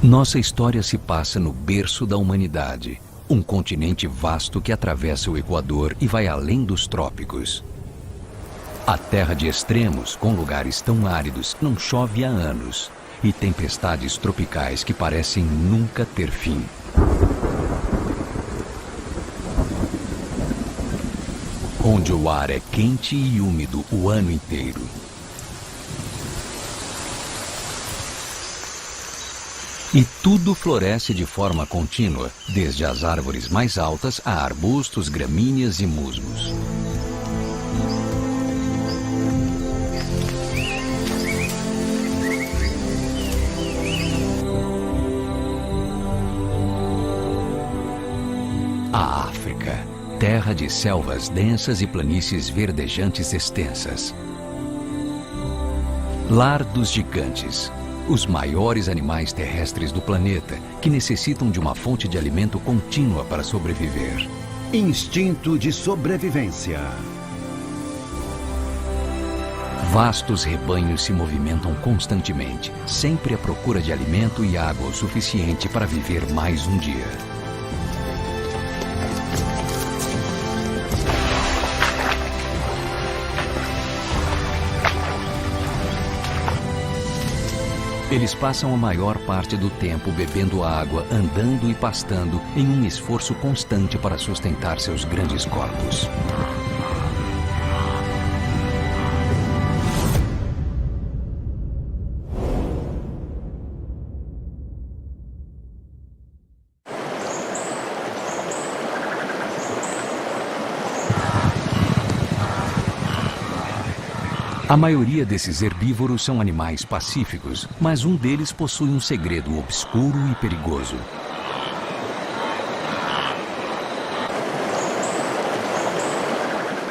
Nossa história se passa no berço da humanidade, um continente vasto que atravessa o Equador e vai além dos trópicos. A terra de extremos, com lugares tão áridos, não chove há anos, e tempestades tropicais que parecem nunca ter fim. Onde o ar é quente e úmido o ano inteiro. E tudo floresce de forma contínua, desde as árvores mais altas a arbustos, gramíneas e musgos. A África, terra de selvas densas e planícies verdejantes extensas. Lar dos gigantes. Os maiores animais terrestres do planeta, que necessitam de uma fonte de alimento contínua para sobreviver. Instinto de sobrevivência. Vastos rebanhos se movimentam constantemente, sempre à procura de alimento e água o suficiente para viver mais um dia. Eles passam a maior parte do tempo bebendo água, andando e pastando em um esforço constante para sustentar seus grandes corpos. A maioria desses herbívoros são animais pacíficos, mas um deles possui um segredo obscuro e perigoso.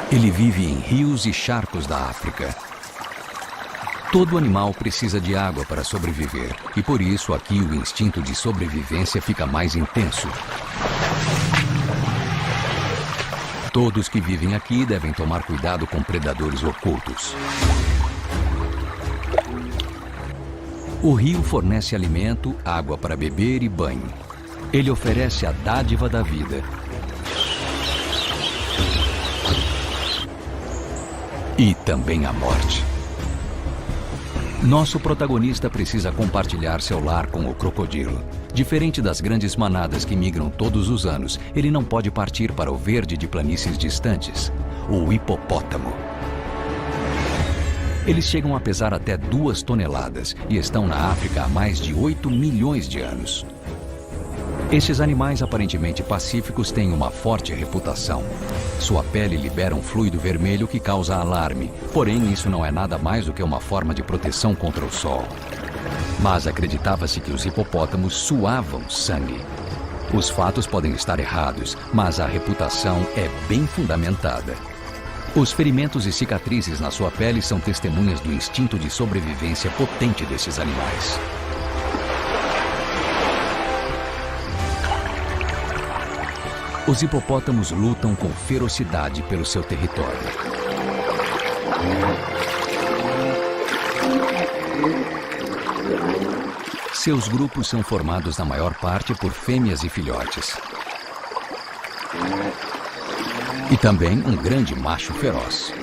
Ele vive em rios e charcos da África. Todo animal precisa de água para sobreviver, e por isso aqui o instinto de sobrevivência fica mais intenso. Todos que vivem aqui devem tomar cuidado com predadores ocultos. O rio fornece alimento, água para beber e banho. Ele oferece a dádiva da vida. E também a morte. Nosso protagonista precisa compartilhar seu lar com o crocodilo. Diferente das grandes manadas que migram todos os anos, ele não pode partir para o verde de planícies distantes, o hipopótamo. Eles chegam a pesar até 2 toneladas e estão na África há mais de 8 milhões de anos. Estes animais aparentemente pacíficos têm uma forte reputação. Sua pele libera um fluido vermelho que causa alarme, porém isso não é nada mais do que uma forma de proteção contra o sol. Mas acreditava-se que os hipopótamos suavam sangue. Os fatos podem estar errados, mas a reputação é bem fundamentada. Os ferimentos e cicatrizes na sua pele são testemunhas do instinto de sobrevivência potente desses animais. Os hipopótamos lutam com ferocidade pelo seu território. Seus grupos são formados na maior parte por fêmeas e filhotes. E também um grande macho feroz.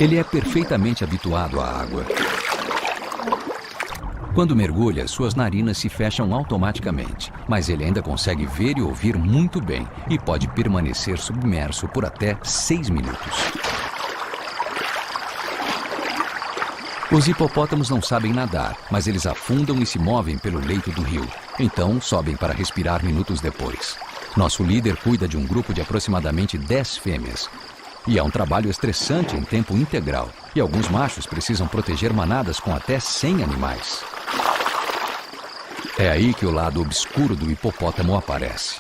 Ele é perfeitamente habituado à água. Quando mergulha, suas narinas se fecham automaticamente, mas ele ainda consegue ver e ouvir muito bem e pode permanecer submerso por até 6 minutos. Os hipopótamos não sabem nadar, mas eles afundam e se movem pelo leito do rio. Então, sobem para respirar minutos depois. Nosso líder cuida de um grupo de aproximadamente 10 fêmeas. E é um trabalho estressante em tempo integral. E alguns machos precisam proteger manadas com até 100 animais. É aí que o lado obscuro do hipopótamo aparece.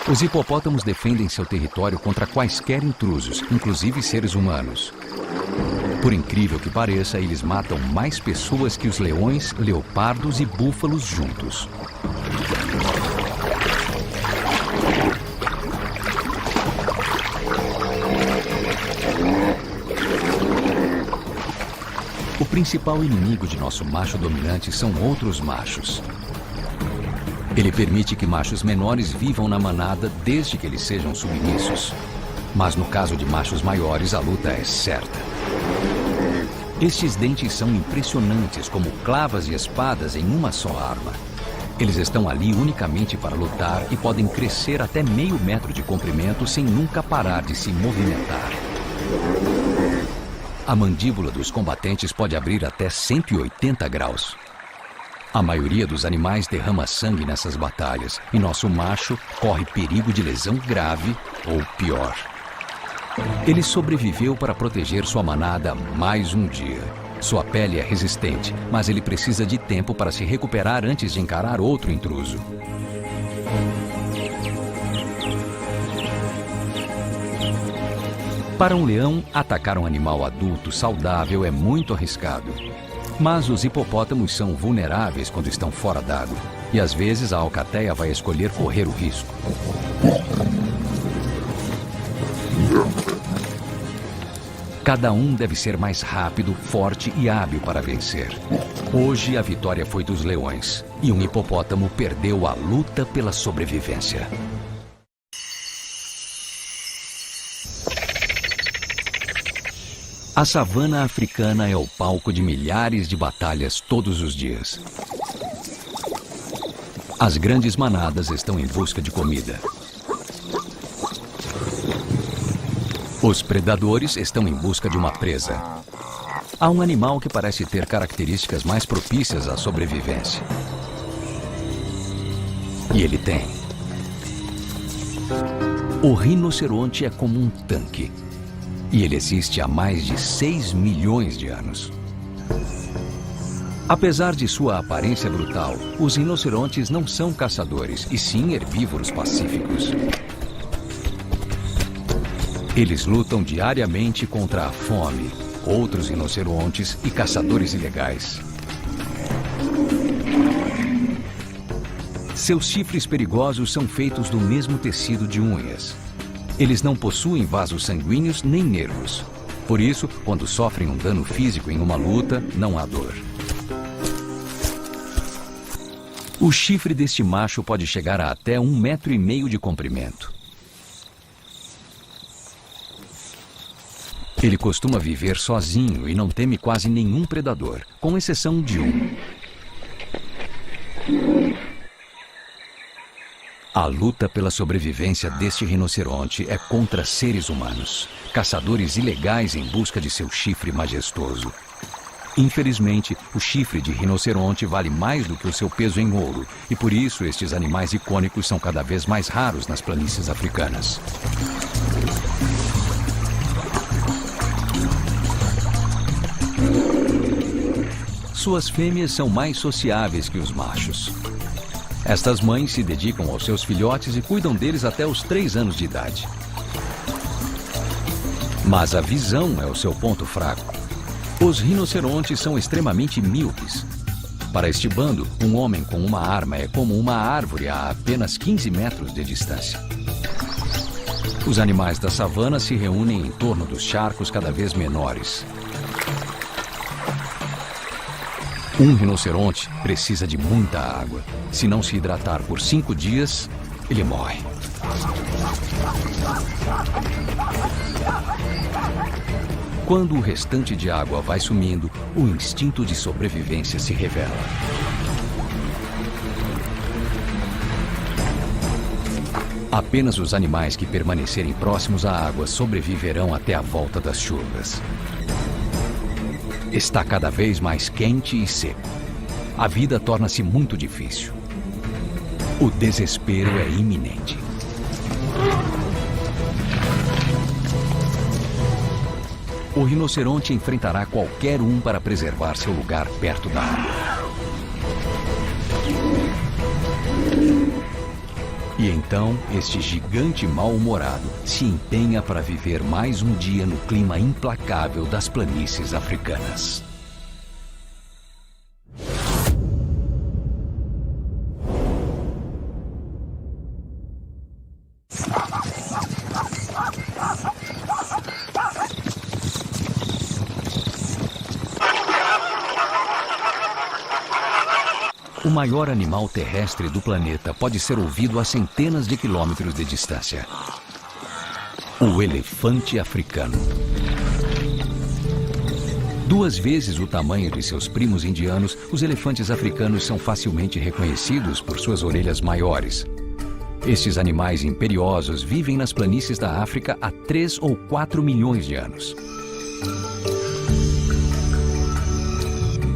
Os hipopótamos defendem seu território contra quaisquer intrusos, inclusive seres humanos. Por incrível que pareça, eles matam mais pessoas que os leões, leopardos e búfalos juntos. O principal inimigo de nosso macho dominante são outros machos. Ele permite que machos menores vivam na manada desde que eles sejam submissos. Mas no caso de machos maiores, a luta é certa. Estes dentes são impressionantes, como clavas e espadas em uma só arma. Eles estão ali unicamente para lutar e podem crescer até meio metro de comprimento sem nunca parar de se movimentar. A mandíbula dos combatentes pode abrir até 180 graus. A maioria dos animais derrama sangue nessas batalhas e nosso macho corre perigo de lesão grave ou pior. Ele sobreviveu para proteger sua manada mais um dia. Sua pele é resistente, mas ele precisa de tempo para se recuperar antes de encarar outro intruso. Para um leão, atacar um animal adulto saudável é muito arriscado. Mas os hipopótamos são vulneráveis quando estão fora d'água. E às vezes a alcateia vai escolher correr o risco. Cada um deve ser mais rápido, forte e hábil para vencer. Hoje a vitória foi dos leões. E um hipopótamo perdeu a luta pela sobrevivência. A savana africana é o palco de milhares de batalhas todos os dias. As grandes manadas estão em busca de comida. Os predadores estão em busca de uma presa. Há um animal que parece ter características mais propícias à sobrevivência. E ele tem. O rinoceronte é como um tanque. E ele existe há mais de 6 milhões de anos. Apesar de sua aparência brutal, os rinocerontes não são caçadores, e sim herbívoros pacíficos. Eles lutam diariamente contra a fome, outros rinocerontes e caçadores ilegais. Seus chifres perigosos são feitos do mesmo tecido de unhas. Eles não possuem vasos sanguíneos nem nervos. Por isso, quando sofrem um dano físico em uma luta, não há dor. O chifre deste macho pode chegar a até 1,5 metro de comprimento. Ele costuma viver sozinho e não teme quase nenhum predador, com exceção de um. A luta pela sobrevivência deste rinoceronte é contra seres humanos, caçadores ilegais em busca de seu chifre majestoso. Infelizmente, o chifre de rinoceronte vale mais do que o seu peso em ouro, e por isso estes animais icônicos são cada vez mais raros nas planícies africanas. Suas fêmeas são mais sociáveis que os machos. Estas mães se dedicam aos seus filhotes e cuidam deles até os 3 anos de idade. Mas a visão é o seu ponto fraco. Os rinocerontes são extremamente míopes. Para este bando, um homem com uma arma é como uma árvore a apenas 15 metros de distância. Os animais da savana se reúnem em torno dos charcos cada vez menores. Um rinoceronte precisa de muita água. Se não se hidratar por 5 dias, ele morre. Quando o restante de água vai sumindo, o instinto de sobrevivência se revela. Apenas os animais que permanecerem próximos à água sobreviverão até a volta das chuvas. Está cada vez mais quente e seco. A vida torna-se muito difícil. O desespero é iminente. O rinoceronte enfrentará qualquer um para preservar seu lugar perto da água. E então, este gigante mal-humorado se empenha para viver mais um dia no clima implacável das planícies africanas. O maior animal terrestre do planeta pode ser ouvido a centenas de quilômetros de distância. O elefante africano. 2 vezes o tamanho de seus primos indianos, os elefantes africanos são facilmente reconhecidos por suas orelhas maiores. Estes animais imperiosos vivem nas planícies da África há 3 ou 4 milhões de anos.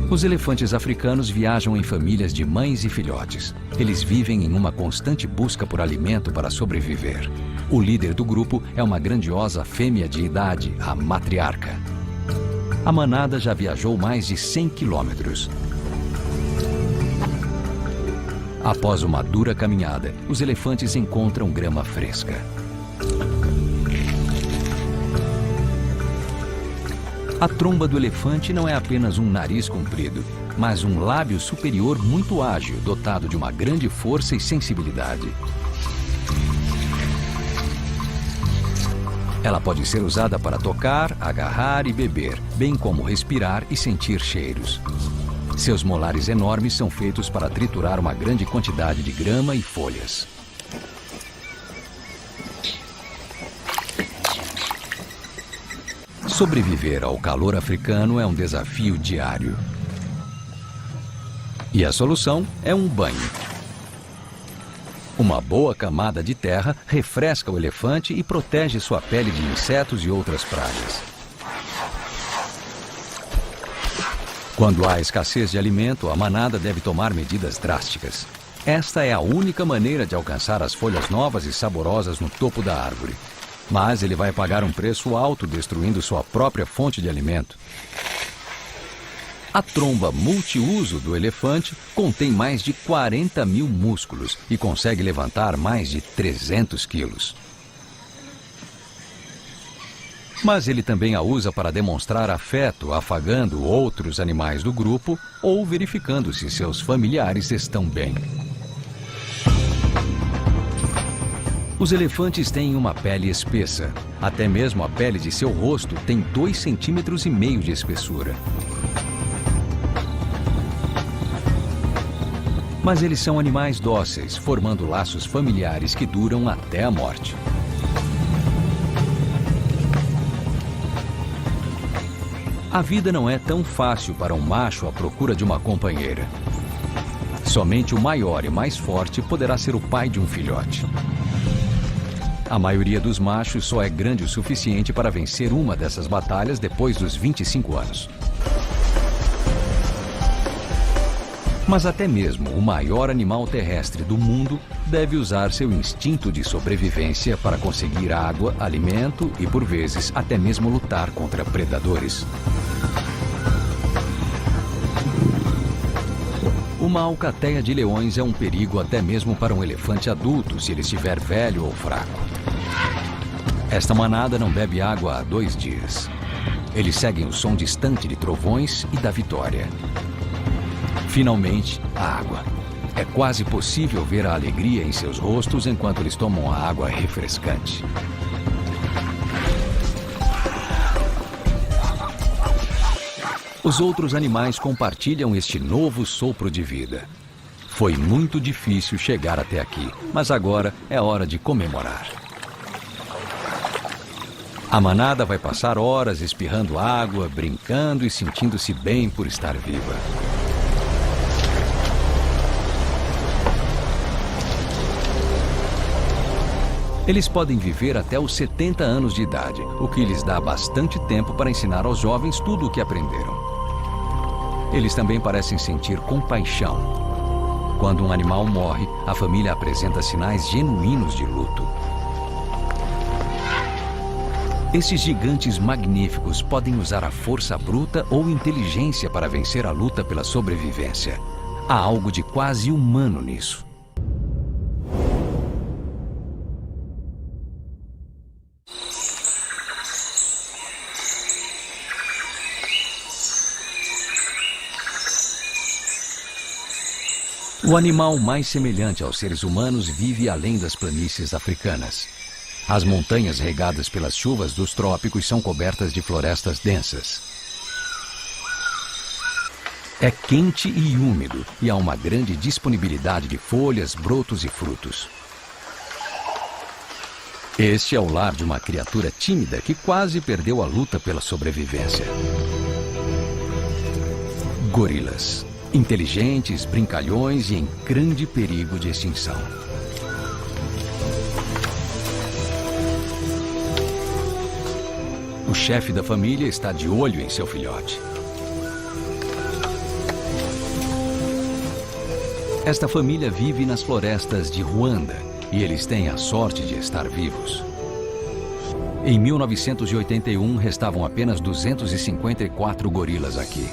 Os elefantes africanos viajam em famílias de mães e filhotes. Eles vivem em uma constante busca por alimento para sobreviver. O líder do grupo é uma grandiosa fêmea de idade, a matriarca. A manada já viajou mais de 100 quilômetros. Após uma dura caminhada, os elefantes encontram grama fresca. A tromba do elefante não é apenas um nariz comprido, mas um lábio superior muito ágil, dotado de uma grande força e sensibilidade. Ela pode ser usada para tocar, agarrar e beber, bem como respirar e sentir cheiros. Seus molares enormes são feitos para triturar uma grande quantidade de grama e folhas. Sobreviver ao calor africano é um desafio diário. E a solução é um banho. Uma boa camada de terra refresca o elefante e protege sua pele de insetos e outras pragas. Quando há escassez de alimento, a manada deve tomar medidas drásticas. Esta é a única maneira de alcançar as folhas novas e saborosas no topo da árvore. Mas ele vai pagar um preço alto destruindo sua própria fonte de alimento. A tromba multiuso do elefante contém mais de 40 mil músculos e consegue levantar mais de 300 quilos. Mas ele também a usa para demonstrar afeto, afagando outros animais do grupo ou verificando se seus familiares estão bem. Os elefantes têm uma pele espessa. Até mesmo a pele de seu rosto tem 2,5 centímetros de espessura. Mas eles são animais dóceis, formando laços familiares que duram até a morte. A vida não é tão fácil para um macho à procura de uma companheira. Somente o maior e mais forte poderá ser o pai de um filhote. A maioria dos machos só é grande o suficiente para vencer uma dessas batalhas depois dos 25 anos. Mas até mesmo o maior animal terrestre do mundo deve usar seu instinto de sobrevivência para conseguir água, alimento e, por vezes, até mesmo lutar contra predadores. Uma alcateia de leões é um perigo até mesmo para um elefante adulto se ele estiver velho ou fraco. Esta manada não bebe água há 2 dias. Eles seguem o som distante de trovões e da vitória. Finalmente, a água. É quase possível ver a alegria em seus rostos enquanto eles tomam a água refrescante. Os outros animais compartilham este novo sopro de vida. Foi muito difícil chegar até aqui, mas agora é hora de comemorar. A manada vai passar horas espirrando água, brincando e sentindo-se bem por estar viva. Eles podem viver até os 70 anos de idade, o que lhes dá bastante tempo para ensinar aos jovens tudo o que aprenderam. Eles também parecem sentir compaixão. Quando um animal morre, a família apresenta sinais genuínos de luto. Esses gigantes magníficos podem usar a força bruta ou inteligência para vencer a luta pela sobrevivência. Há algo de quase humano nisso. O animal mais semelhante aos seres humanos vive além das planícies africanas. As montanhas regadas pelas chuvas dos trópicos são cobertas de florestas densas. É quente e úmido e há uma grande disponibilidade de folhas, brotos e frutos. Este é o lar de uma criatura tímida que quase perdeu a luta pela sobrevivência. Gorilas. Inteligentes, brincalhões e em grande perigo de extinção. O chefe da família está de olho em seu filhote. Esta família vive nas florestas de Ruanda e eles têm a sorte de estar vivos. Em 1981, restavam apenas 254 gorilas aqui.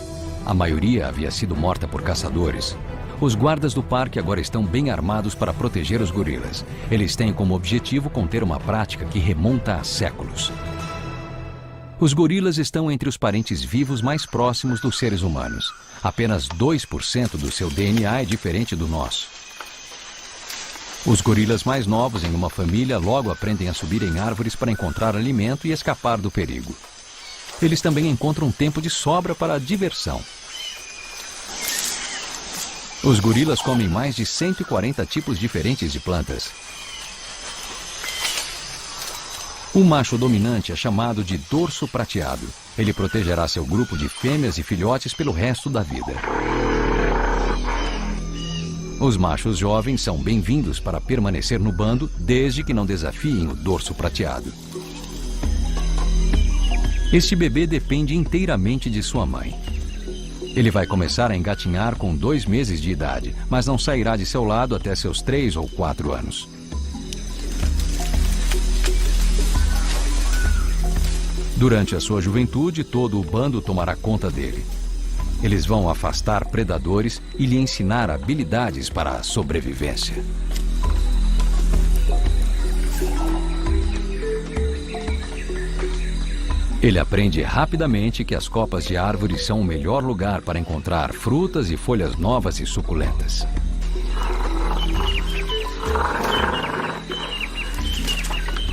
A maioria havia sido morta por caçadores. Os guardas do parque agora estão bem armados para proteger os gorilas. Eles têm como objetivo conter uma prática que remonta a séculos. Os gorilas estão entre os parentes vivos mais próximos dos seres humanos. Apenas 2% do seu DNA é diferente do nosso. Os gorilas mais novos em uma família logo aprendem a subir em árvores para encontrar alimento e escapar do perigo. Eles também encontram tempo de sobra para a diversão. Os gorilas comem mais de 140 tipos diferentes de plantas. O macho dominante é chamado de dorso prateado. Ele protegerá seu grupo de fêmeas e filhotes pelo resto da vida. Os machos jovens são bem-vindos para permanecer no bando desde que não desafiem o dorso prateado. Este bebê depende inteiramente de sua mãe. Ele vai começar a engatinhar com 2 meses de idade, mas não sairá de seu lado até seus 3 ou 4 anos. Durante a sua juventude, todo o bando tomará conta dele. Eles vão afastar predadores e lhe ensinar habilidades para a sobrevivência. Ele aprende rapidamente que as copas de árvores são o melhor lugar para encontrar frutas e folhas novas e suculentas.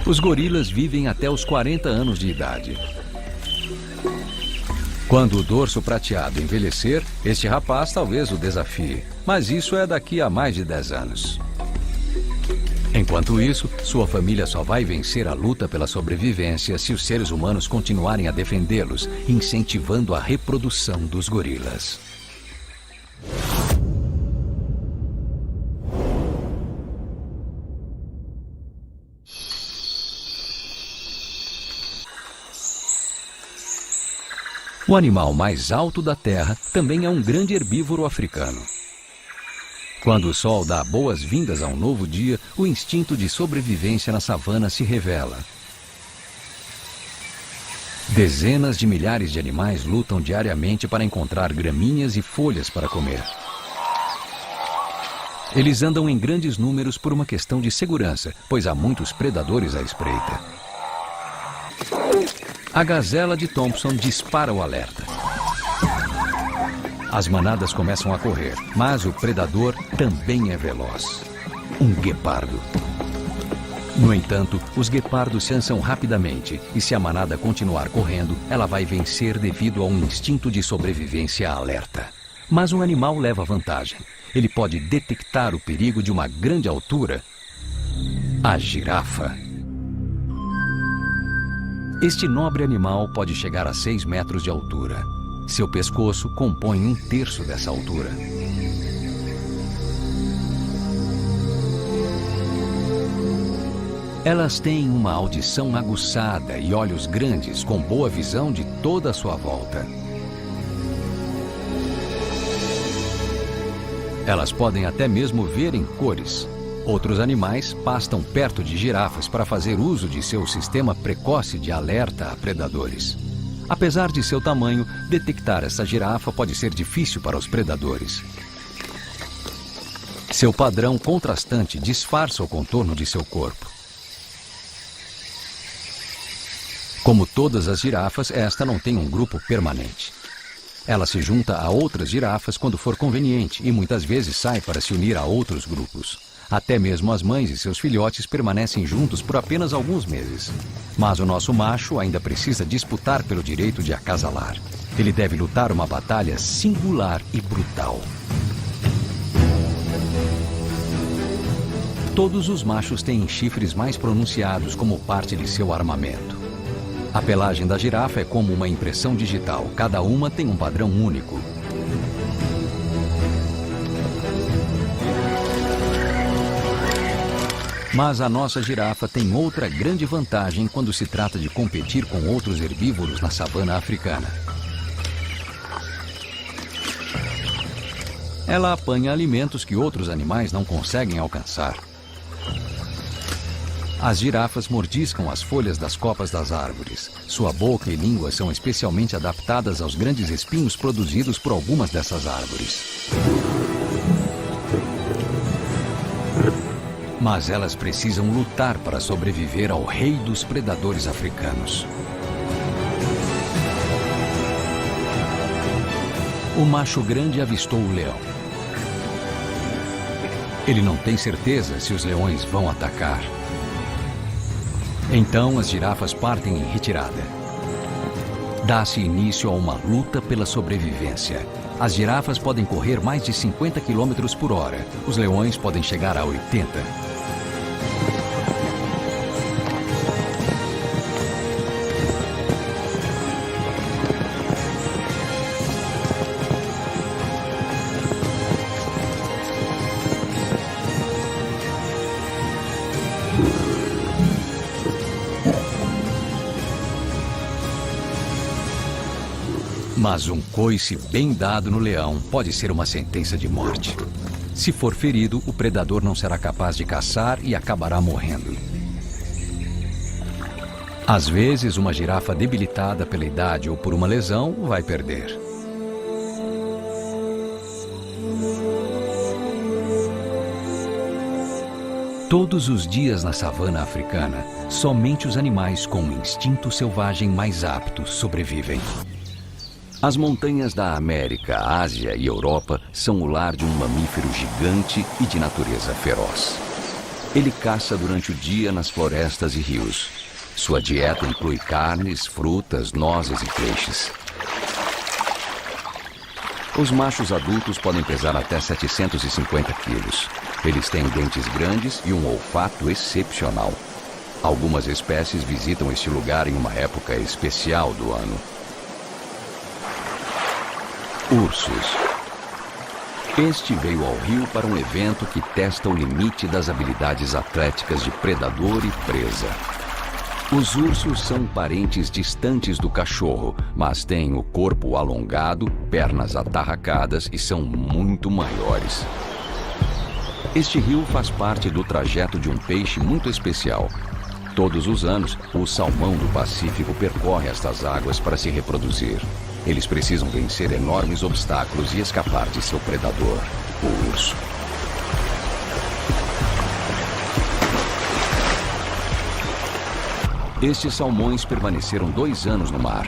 Os gorilas vivem até os 40 anos de idade. Quando o dorso prateado envelhecer, este rapaz talvez o desafie, mas isso é daqui a mais de 10 anos. Enquanto isso, sua família só vai vencer a luta pela sobrevivência se os seres humanos continuarem a defendê-los, incentivando a reprodução dos gorilas. O animal mais alto da Terra também é um grande herbívoro africano. Quando o sol dá boas-vindas a um novo dia, o instinto de sobrevivência na savana se revela. Dezenas de milhares de animais lutam diariamente para encontrar graminhas e folhas para comer. Eles andam em grandes números por uma questão de segurança, pois há muitos predadores à espreita. A gazela de Thompson dispara o alerta. As manadas começam a correr, mas o predador também é veloz. Um guepardo. No entanto, os guepardos se cansam rapidamente e se a manada continuar correndo, ela vai vencer devido a um instinto de sobrevivência alerta. Mas um animal leva vantagem. Ele pode detectar o perigo de uma grande altura. A girafa. Este nobre animal pode chegar a 6 metros de altura. Seu pescoço compõe 1/3 dessa altura. Elas têm uma audição aguçada e olhos grandes com boa visão de toda a sua volta. Elas podem até mesmo ver em cores. Outros animais pastam perto de girafas para fazer uso de seu sistema precoce de alerta a predadores. Apesar de seu tamanho, detectar essa girafa pode ser difícil para os predadores. Seu padrão contrastante disfarça o contorno de seu corpo. Como todas as girafas, esta não tem um grupo permanente. Ela se junta a outras girafas quando for conveniente e muitas vezes sai para se unir a outros grupos. Até mesmo as mães e seus filhotes permanecem juntos por apenas alguns meses. Mas o nosso macho ainda precisa disputar pelo direito de acasalar. Ele deve lutar uma batalha singular e brutal. Todos os machos têm chifres mais pronunciados como parte de seu armamento. A pelagem da girafa é como uma impressão digital. Cada uma tem um padrão único. Mas a nossa girafa tem outra grande vantagem quando se trata de competir com outros herbívoros na savana africana. Ela apanha alimentos que outros animais não conseguem alcançar. As girafas mordiscam as folhas das copas das árvores. Sua boca e língua são especialmente adaptadas aos grandes espinhos produzidos por algumas dessas árvores. Mas elas precisam lutar para sobreviver ao rei dos predadores africanos. O macho grande avistou o leão. Ele não tem certeza se os leões vão atacar. Então as girafas partem em retirada. Dá-se início a uma luta pela sobrevivência. As girafas podem correr mais de 50 km por hora. Os leões podem chegar a 80. Mas um coice bem dado no leão pode ser uma sentença de morte. Se for ferido, o predador não será capaz de caçar e acabará morrendo. Às vezes, uma girafa debilitada pela idade ou por uma lesão vai perder. Todos os dias na savana africana, somente os animais com o instinto selvagem mais apto sobrevivem. As montanhas da América, Ásia e Europa são o lar de um mamífero gigante e de natureza feroz. Ele caça durante o dia nas florestas e rios. Sua dieta inclui carnes, frutas, nozes e peixes. Os machos adultos podem pesar até 750 quilos. Eles têm dentes grandes e um olfato excepcional. Algumas espécies visitam este lugar em uma época especial do ano. Ursos. Este veio ao rio para um evento que testa o limite das habilidades atléticas de predador e presa. Os ursos são parentes distantes do cachorro, mas têm o corpo alongado, pernas atarracadas e são muito maiores. Este rio faz parte do trajeto de um peixe muito especial. Todos os anos, o salmão do Pacífico percorre estas águas para se reproduzir. Eles precisam vencer enormes obstáculos e escapar de seu predador, o urso. Estes salmões permaneceram 2 anos no mar.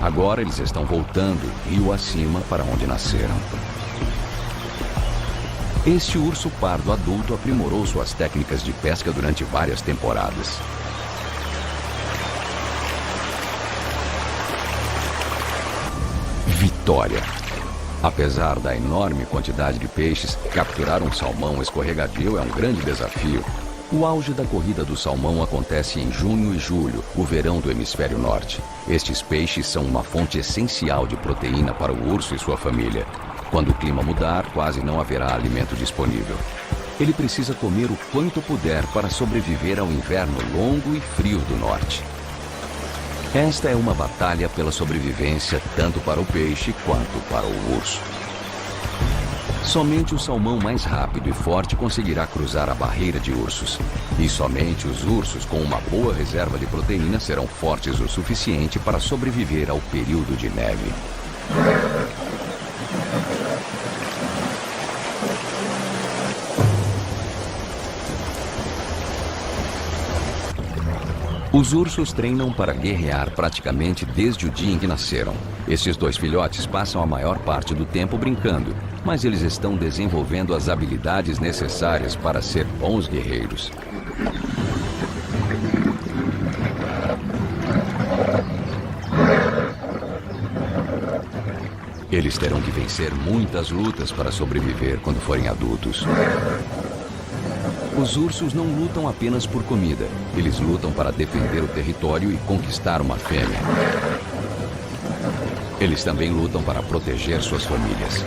Agora eles estão voltando, rio acima, para onde nasceram. Este urso pardo adulto aprimorou suas técnicas de pesca durante várias temporadas. Vitória. Apesar da enorme quantidade de peixes, capturar um salmão escorregadio é um grande desafio. O auge da corrida do salmão acontece em junho e julho, o verão do hemisfério norte. Estes peixes são uma fonte essencial de proteína para o urso e sua família. Quando o clima mudar, quase não haverá alimento disponível. Ele precisa comer o quanto puder para sobreviver ao inverno longo e frio do norte. Esta é uma batalha pela sobrevivência tanto para o peixe quanto para o urso. Somente o salmão mais rápido e forte conseguirá cruzar a barreira de ursos. E somente os ursos com uma boa reserva de proteína serão fortes o suficiente para sobreviver ao período de neve. Os ursos treinam para guerrear praticamente desde o dia em que nasceram. Estes 2 filhotes passam a maior parte do tempo brincando, mas eles estão desenvolvendo as habilidades necessárias para ser bons guerreiros. Eles terão que vencer muitas lutas para sobreviver quando forem adultos. Os ursos não lutam apenas por comida. Eles lutam para defender o território e conquistar uma fêmea. Eles também lutam para proteger suas famílias.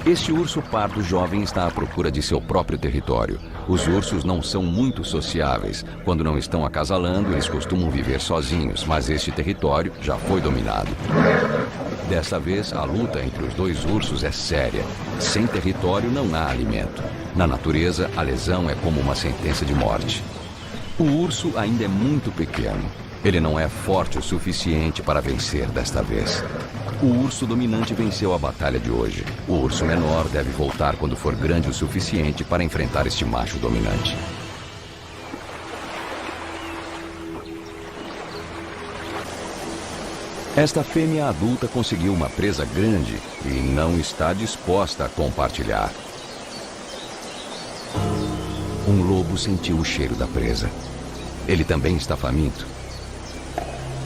Este urso pardo jovem está à procura de seu próprio território. Os ursos não são muito sociáveis. Quando não estão acasalando, eles costumam viver sozinhos, mas este território já foi dominado. Dessa vez, a luta entre os dois ursos é séria. Sem território não há alimento. Na natureza, a lesão é como uma sentença de morte. O urso ainda é muito pequeno. Ele não é forte o suficiente para vencer desta vez. O urso dominante venceu a batalha de hoje. O urso menor deve voltar quando for grande o suficiente para enfrentar este macho dominante. Esta fêmea adulta conseguiu uma presa grande e não está disposta a compartilhar. Um lobo sentiu o cheiro da presa. Ele também está faminto.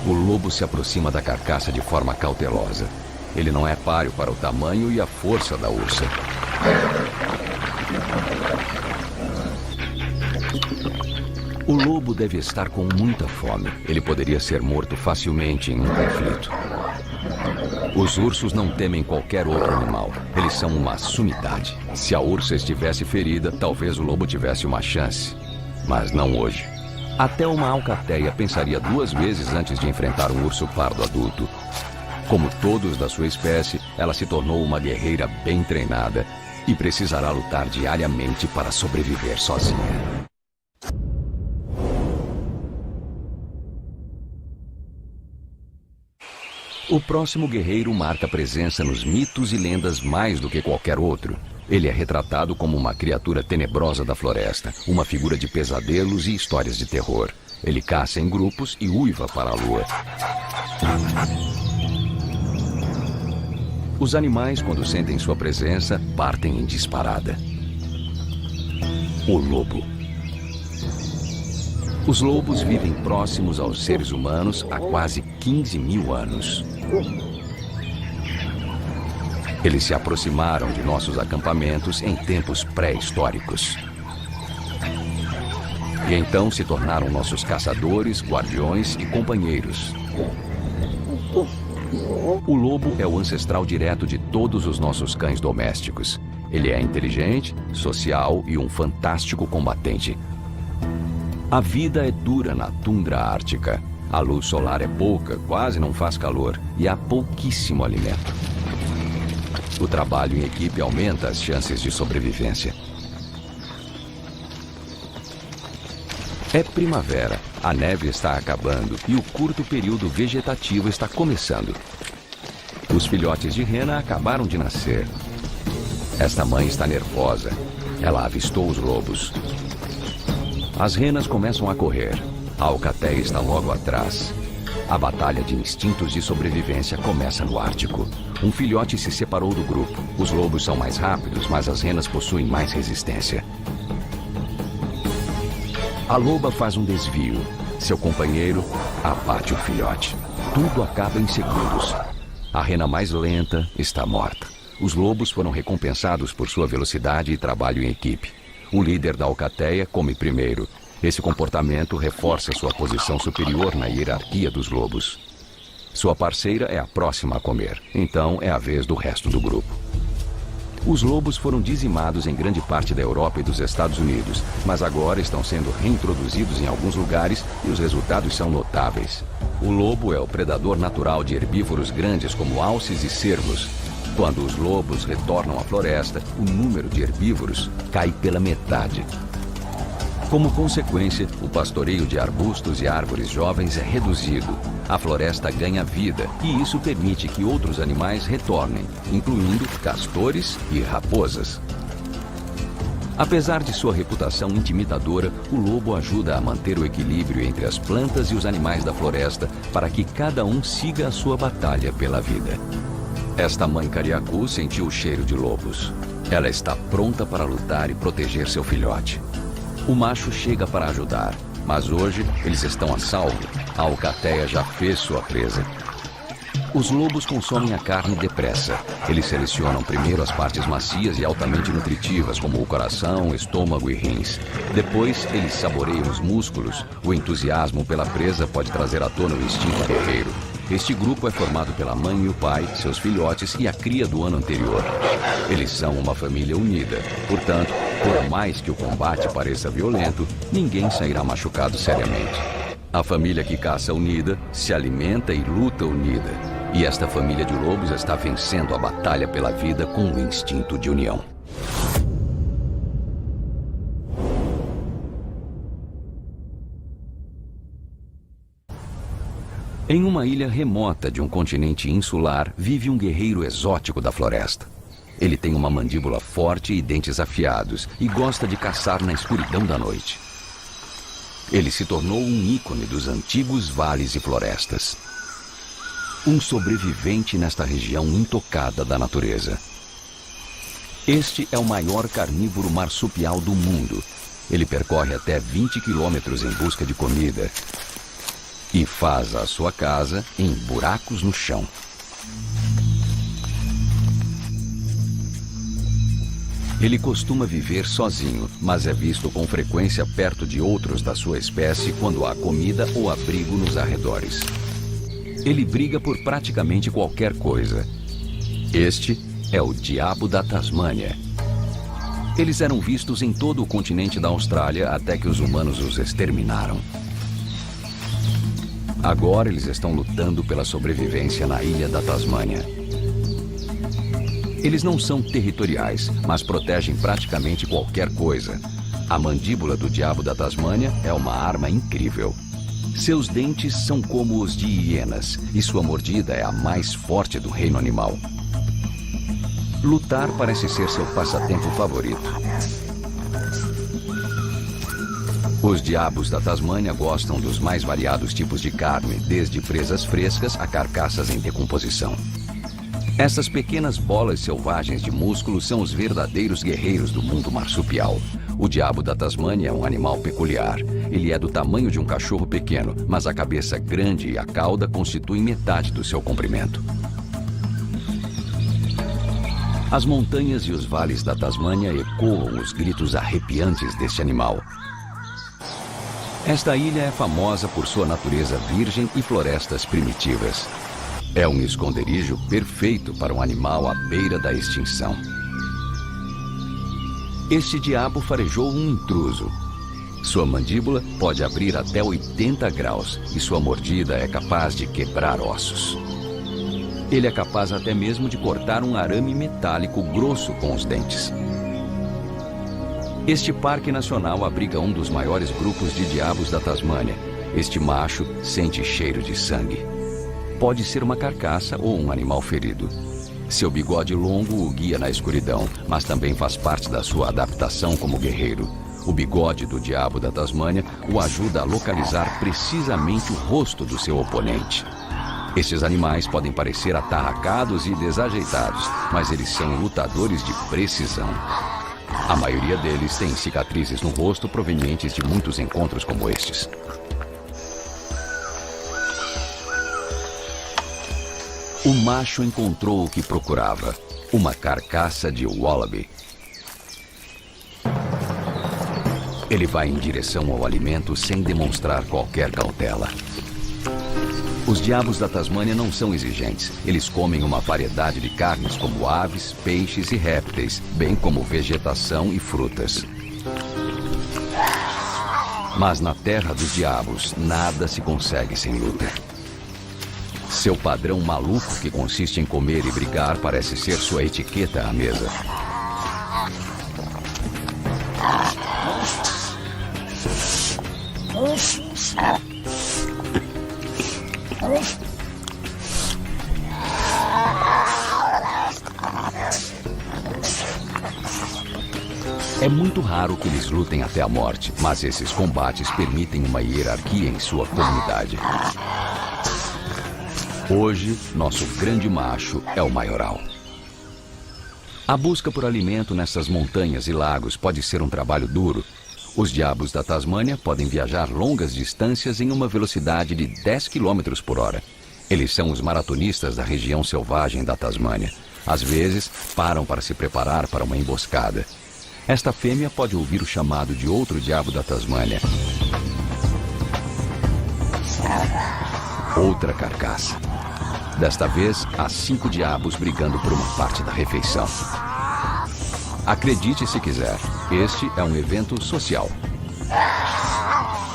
O lobo se aproxima da carcaça de forma cautelosa. Ele não é páreo para o tamanho e a força da ursa. O lobo deve estar com muita fome. Ele poderia ser morto facilmente em um conflito. Os ursos não temem qualquer outro animal. Eles são uma sumidade. Se a ursa estivesse ferida, talvez o lobo tivesse uma chance. Mas não hoje. Até uma alcateia pensaria 2 vezes antes de enfrentar um urso pardo adulto. Como todos da sua espécie, ela se tornou uma guerreira bem treinada e precisará lutar diariamente para sobreviver sozinha. O próximo guerreiro marca presença nos mitos e lendas mais do que qualquer outro. Ele é retratado como uma criatura tenebrosa da floresta, uma figura de pesadelos e histórias de terror. Ele caça em grupos e uiva para a lua. Os animais, quando sentem sua presença, partem em disparada. O lobo. Os lobos vivem próximos aos seres humanos há quase 15 mil anos. Eles se aproximaram de nossos acampamentos em tempos pré-históricos. E então se tornaram nossos caçadores, guardiões e companheiros. O lobo é o ancestral direto de todos os nossos cães domésticos. Ele é inteligente, social e um fantástico combatente. A vida é dura na tundra ártica. A luz solar é pouca, quase não faz calor, e há pouquíssimo alimento. O trabalho em equipe aumenta as chances de sobrevivência. É primavera, a neve está acabando e o curto período vegetativo está começando. Os filhotes de rena acabaram de nascer. Esta mãe está nervosa. Ela avistou os lobos. As renas começam a correr. A alcateia está logo atrás. A batalha de instintos de sobrevivência começa no Ártico. Um filhote se separou do grupo. Os lobos são mais rápidos, mas as renas possuem mais resistência. A loba faz um desvio. Seu companheiro abate o filhote. Tudo acaba em segundos. A rena mais lenta está morta. Os lobos foram recompensados por sua velocidade e trabalho em equipe. O líder da alcateia come primeiro. Esse comportamento reforça sua posição superior na hierarquia dos lobos. Sua parceira é a próxima a comer, então é a vez do resto do grupo. Os lobos foram dizimados em grande parte da Europa e dos Estados Unidos, mas agora estão sendo reintroduzidos em alguns lugares e os resultados são notáveis. O lobo é o predador natural de herbívoros grandes como alces e cervos. Quando os lobos retornam à floresta, o número de herbívoros cai pela metade. Como consequência, o pastoreio de arbustos e árvores jovens é reduzido. A floresta ganha vida e isso permite que outros animais retornem, incluindo castores e raposas. Apesar de sua reputação intimidadora, o lobo ajuda a manter o equilíbrio entre as plantas e os animais da floresta para que cada um siga a sua batalha pela vida. Esta mãe cariacu sentiu o cheiro de lobos. Ela está pronta para lutar e proteger seu filhote. O macho chega para ajudar, mas hoje eles estão a salvo. A alcateia já fez sua presa. Os lobos consomem a carne depressa. Eles selecionam primeiro as partes macias e altamente nutritivas, como o coração, estômago e rins. Depois, eles saboreiam os músculos. O entusiasmo pela presa pode trazer à tona o instinto guerreiro. Este grupo é formado pela mãe e o pai, seus filhotes e a cria do ano anterior. Eles são uma família unida. Portanto, por mais que o combate pareça violento, ninguém sairá machucado seriamente. A família que caça unida, se alimenta e luta unida. E esta família de lobos está vencendo a batalha pela vida com o instinto de união. Em uma ilha remota de um continente insular, vive um guerreiro exótico da floresta. Ele tem uma mandíbula forte e dentes afiados e gosta de caçar na escuridão da noite. Ele se tornou um ícone dos antigos vales e florestas. Um sobrevivente nesta região intocada da natureza. Este é o maior carnívoro marsupial do mundo. Ele percorre até 20 quilômetros em busca de comida e faz a sua casa em buracos no chão. Ele costuma viver sozinho, mas é visto com frequência perto de outros da sua espécie quando há comida ou abrigo nos arredores. Ele briga por praticamente qualquer coisa. Este é o diabo da Tasmânia. Eles eram vistos em todo o continente da Austrália até que os humanos os exterminaram. Agora eles estão lutando pela sobrevivência na ilha da Tasmânia. Eles não são territoriais, mas protegem praticamente qualquer coisa. A mandíbula do diabo da Tasmânia é uma arma incrível. Seus dentes são como os de hienas, e sua mordida é a mais forte do reino animal. Lutar parece ser seu passatempo favorito. Os diabos da Tasmânia gostam dos mais variados tipos de carne, desde presas frescas a carcaças em decomposição. Essas pequenas bolas selvagens de músculo são os verdadeiros guerreiros do mundo marsupial. O diabo da Tasmânia é um animal peculiar. Ele é do tamanho de um cachorro pequeno, mas a cabeça grande e a cauda constituem metade do seu comprimento. As montanhas e os vales da Tasmânia ecoam os gritos arrepiantes deste animal. Esta ilha é famosa por sua natureza virgem e florestas primitivas. É um esconderijo perfeito para um animal à beira da extinção. Este diabo farejou um intruso. Sua mandíbula pode abrir até 80 graus e sua mordida é capaz de quebrar ossos. Ele é capaz até mesmo de cortar um arame metálico grosso com os dentes. Este parque nacional abriga um dos maiores grupos de diabos da Tasmânia. Este macho sente cheiro de sangue. Pode ser uma carcaça ou um animal ferido. Seu bigode longo o guia na escuridão, mas também faz parte da sua adaptação como guerreiro. O bigode do diabo da Tasmânia o ajuda a localizar precisamente o rosto do seu oponente. Estes animais podem parecer atarracados e desajeitados, mas eles são lutadores de precisão. A maioria deles tem cicatrizes no rosto provenientes de muitos encontros como estes. O macho encontrou o que procurava, uma carcaça de wallaby. Ele vai em direção ao alimento sem demonstrar qualquer cautela. Os diabos da Tasmânia não são exigentes. Eles comem uma variedade de carnes como aves, peixes e répteis, bem como vegetação e frutas. Mas na terra dos diabos, nada se consegue sem luta. Seu padrão maluco, que consiste em comer e brigar, parece ser sua etiqueta à mesa. É muito raro que eles lutem até a morte, mas esses combates permitem uma hierarquia em sua comunidade. Hoje, nosso grande macho é o maioral. A busca por alimento nessas montanhas e lagos pode ser um trabalho duro. Os diabos da Tasmânia podem viajar longas distâncias em uma velocidade de 10 km por hora. Eles são os maratonistas da região selvagem da Tasmânia. Às vezes, param para se preparar para uma emboscada. Esta fêmea pode ouvir o chamado de outro diabo da Tasmânia. Outra carcaça. Desta vez, há 5 diabos brigando por uma parte da refeição. Acredite se quiser, este é um evento social.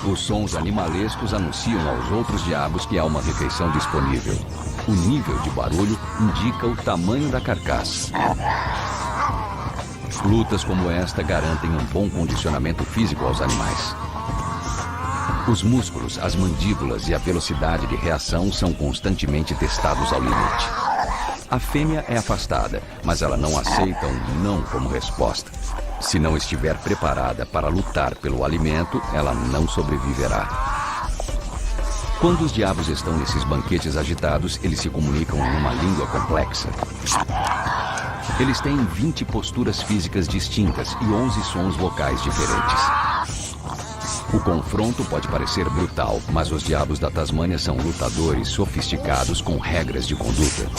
Os sons animalescos anunciam aos outros diabos que há uma refeição disponível. O nível de barulho indica o tamanho da carcaça. Lutas como esta garantem um bom condicionamento físico aos animais. Os músculos, as mandíbulas e a velocidade de reação são constantemente testados ao limite. A fêmea é afastada, mas ela não aceita um não como resposta. Se não estiver preparada para lutar pelo alimento, ela não sobreviverá. Quando os diabos estão nesses banquetes agitados, eles se comunicam em uma língua complexa. Eles têm 20 posturas físicas distintas e 11 sons vocais diferentes. O confronto pode parecer brutal, mas os diabos da Tasmânia são lutadores sofisticados com regras de conduta.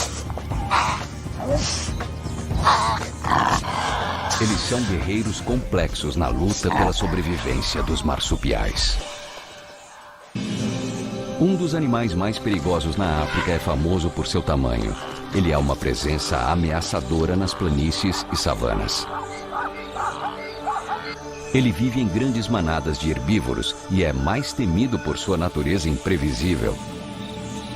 Eles são guerreiros complexos na luta pela sobrevivência dos marsupiais. Um dos animais mais perigosos na África é famoso por seu tamanho. Ele é uma presença ameaçadora nas planícies e savanas. Ele vive em grandes manadas de herbívoros e é mais temido por sua natureza imprevisível.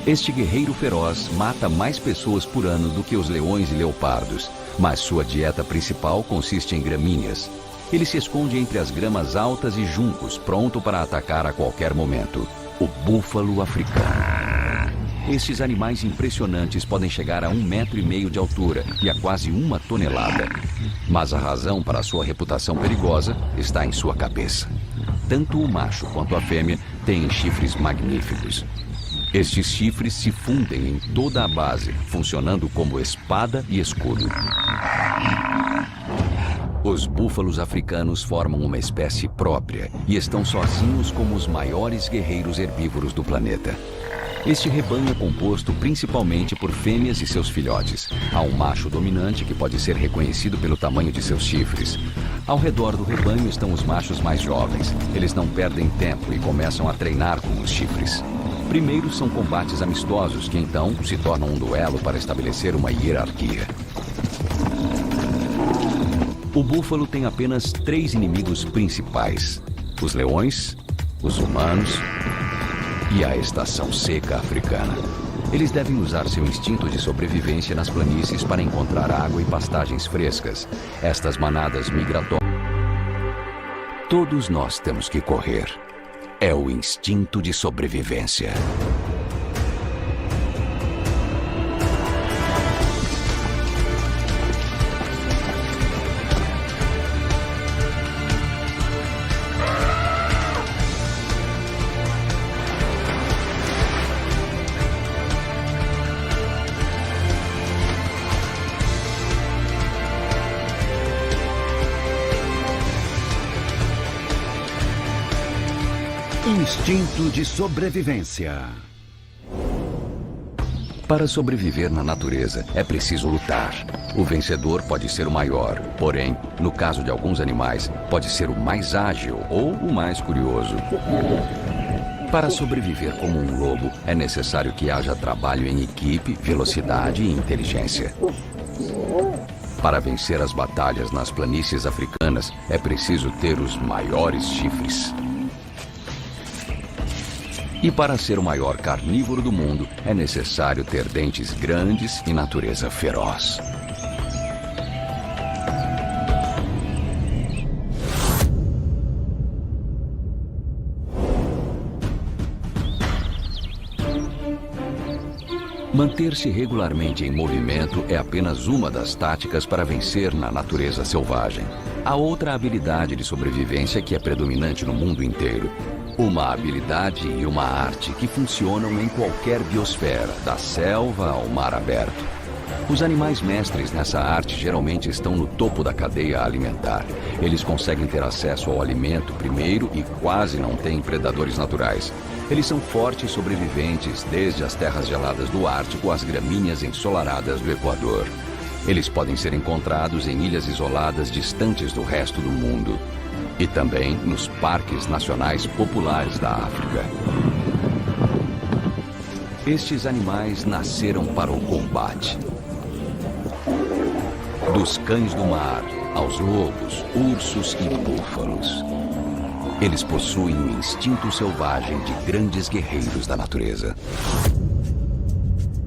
Este guerreiro feroz mata mais pessoas por ano do que os leões e leopardos, mas sua dieta principal consiste em gramíneas. Ele se esconde entre as gramas altas e juncos, pronto para atacar a qualquer momento. O búfalo africano. Estes animais impressionantes podem chegar a 1,5 metros de altura e a quase 1 tonelada. Mas a razão para sua reputação perigosa está em sua cabeça. Tanto o macho quanto a fêmea têm chifres magníficos. Estes chifres se fundem em toda a base, funcionando como espada e escudo. Os búfalos africanos formam uma espécie própria e estão sozinhos como os maiores guerreiros herbívoros do planeta. Este rebanho é composto principalmente por fêmeas e seus filhotes. Há um macho dominante que pode ser reconhecido pelo tamanho de seus chifres. Ao redor do rebanho estão os machos mais jovens. Eles não perdem tempo e começam a treinar com os chifres. Primeiro são combates amistosos, que então se tornam um duelo para estabelecer uma hierarquia. O búfalo tem apenas 3 inimigos principais: os leões, os humanos e a estação seca africana. Eles devem usar seu instinto de sobrevivência nas planícies para encontrar água e pastagens frescas. Estas manadas migratórias. Todos nós temos que correr. É o instinto de sobrevivência. Instinto de sobrevivência. Para sobreviver na natureza, é preciso lutar. O vencedor pode ser o maior, porém, no caso de alguns animais, pode ser o mais ágil ou o mais curioso. Para sobreviver como um lobo, é necessário que haja trabalho em equipe, velocidade e inteligência. Para vencer as batalhas nas planícies africanas, é preciso ter os maiores chifres. E para ser o maior carnívoro do mundo, é necessário ter dentes grandes e natureza feroz. Manter-se regularmente em movimento é apenas uma das táticas para vencer na natureza selvagem. Há outra habilidade de sobrevivência que é predominante no mundo inteiro. Uma habilidade e uma arte que funcionam em qualquer biosfera, da selva ao mar aberto. Os animais mestres nessa arte geralmente estão no topo da cadeia alimentar. Eles conseguem ter acesso ao alimento primeiro e quase não têm predadores naturais. Eles são fortes sobreviventes desde as terras geladas do Ártico às gramíneas ensolaradas do Equador. Eles podem ser encontrados em ilhas isoladas distantes do resto do mundo e também nos parques nacionais populares da África. Estes animais nasceram para o combate. Dos cães do mar aos lobos, ursos e búfalos. Eles possuem o instinto selvagem de grandes guerreiros da natureza.